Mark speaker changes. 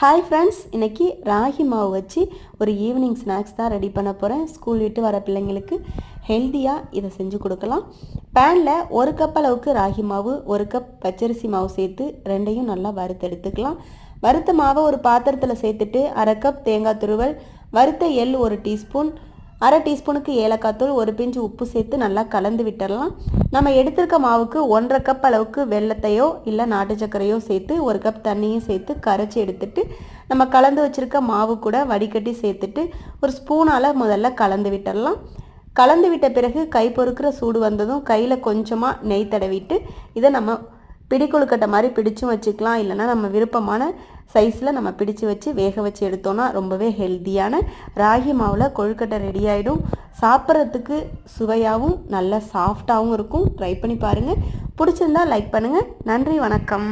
Speaker 1: Hi friends, இன்றைக்கி ராகி மாவு வச்சு ஒரு ஈவினிங் ஸ்நாக்ஸ் தான் ரெடி பண்ண போகிறேன். ஸ்கூல் விட்டு வர பிள்ளைங்களுக்கு ஹெல்த்தியாக இதை செஞ்சு கொடுக்கலாம். பேனில் 1 கப் அளவுக்கு ராகி மாவு, 1 கப் பச்சரிசி மாவு சேர்த்து ரெண்டையும் நல்லா வறுத்து எடுத்துக்கலாம். வறுத்த மாவை ஒரு பாத்திரத்தில் சேர்த்துட்டு 1/2 கப் தேங்காய் துருவல், வறுத்த எள் 1 டீஸ்பூன், 1/2 டீஸ்பூனுக்கு ஏலக்காய் தூள், 1 பிஞ்சு உப்பு சேர்த்து நல்லா கலந்து விட்டுடலாம். நம்ம எடுத்திருக்க மாவுக்கு 1/2 கப் அளவுக்கு வெல்லத்தையோ இல்லை நாட்டு சர்க்கரையோ சேர்த்து 1 கப் தண்ணியும் சேர்த்து கரைச்சி எடுத்துட்டு நம்ம கலந்து வச்சுருக்க மாவு கூட வடிகட்டி சேர்த்துட்டு ஒரு ஸ்பூனால் முதல்ல கலந்து விட்டுடலாம். கலந்து விட்ட பிறகு கை பொறுக்கிற சூடு வந்ததும் கையில் கொஞ்சமாக நெய் தடவிட்டு இதை நம்ம பிடிக்கொழுக்கட்டை மாதிரி பிடிச்சும் வச்சுக்கலாம். இல்லைனா நம்ம விருப்பமான சைஸில் நம்ம பிடிச்சு வச்சு வேக வச்சு எடுத்தோன்னா ரொம்பவே ஹெல்த்தியான ராகி மாவில் கொழுக்கட்டை ரெடி ஆகிடும். சாப்பிட்றதுக்கு சுவையாகவும் நல்ல சாஃப்டாகவும் இருக்கும். ட்ரை பண்ணி பாருங்கள். பிடிச்சிருந்தா லைக் பண்ணுங்கள். நன்றி, வணக்கம்.